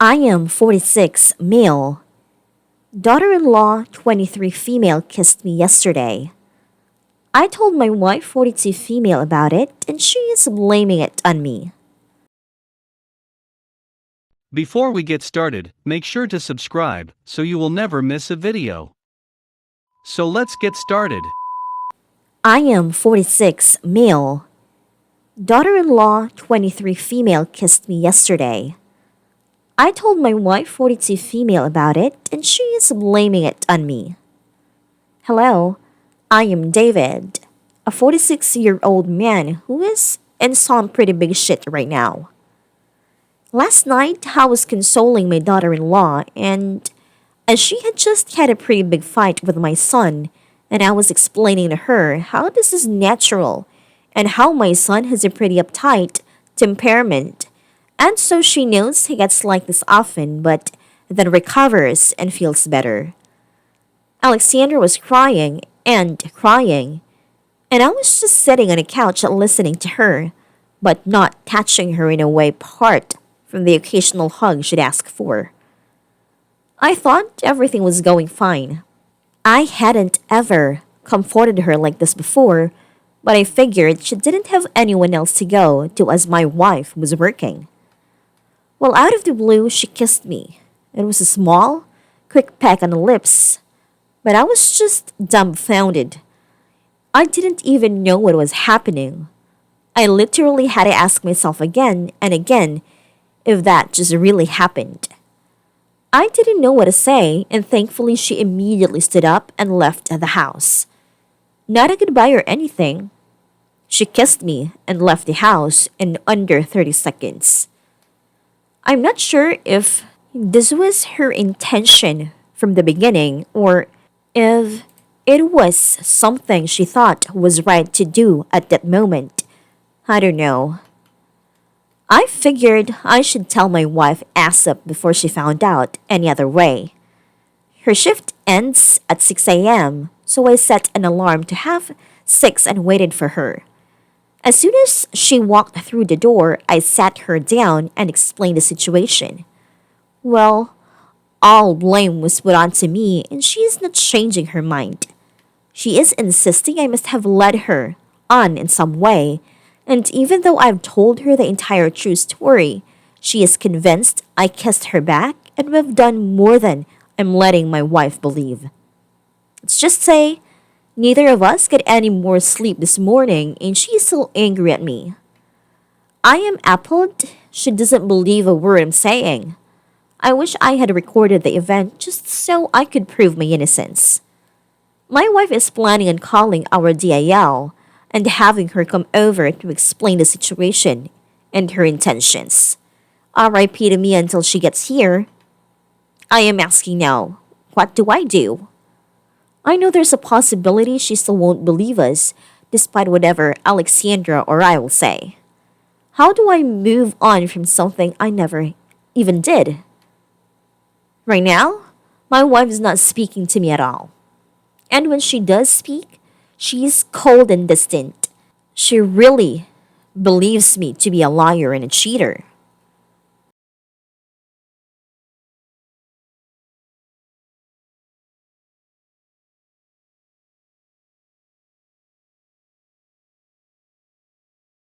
I am 46, male. Daughter-in-law, 23 female kissed me yesterday. I told my wife, 42 female, about it, and she is blaming it on me. Before we get started, make sure to subscribe so you will never miss a video. So let's get started. I am 46, male. Daughter-in-law, 23 female kissed me yesterday. I told my wife, 42 female, about it, and she is blaming it on me. Hello, I am David, a 46-year-old man who is in some pretty big shit right now. Last night, I was consoling my daughter-in-law, and as she had just had a pretty big fight with my son, and I was explaining to her how this is natural and how my son has a pretty uptight temperament, and so she knows he gets like this often but then recovers and feels better. Alexandra was crying and crying, and I was just sitting on a couch listening to her, but not touching her in a way apart from the occasional hug she'd ask for. I thought everything was going fine. I hadn't ever comforted her like this before, but I figured she didn't have anyone else to go to as my wife was working. Well, out of the blue, she kissed me. It was a small, quick peck on the lips, but I was just dumbfounded. I didn't even know what was happening. I literally had to ask myself again and again if that just really happened. I didn't know what to say, and thankfully she immediately stood up and left the house. Not a goodbye or anything. She kissed me and left the house in under 30 seconds. I'm not sure if this was her intention from the beginning or if it was something she thought was right to do at that moment. I don't know. I figured I should tell my wife ASAP before she found out any other way. Her shift ends at 6 a.m., so I set an alarm to have 6 and waited for her. As soon as she walked through the door, I sat her down and explained the situation. Well, all blame was put onto me, and she is not changing her mind. She is insisting I must have led her on in some way, and even though I've told her the entire true story, she is convinced I kissed her back and we've done more than I'm letting my wife believe. Let's just say neither of us got any more sleep this morning, and she is still angry at me. I am appalled she doesn't believe a word I'm saying. I wish I had recorded the event just so I could prove my innocence. My wife is planning on calling our DIL and having her come over to explain the situation and her intentions. RIP to me until she gets here. I am asking now, what do I do? I know there's a possibility she still won't believe us, despite whatever Alexandra or I will say. How do I move on from something I never even did? Right now, my wife is not speaking to me at all. And when she does speak, she is cold and distant. She really believes me to be a liar and a cheater.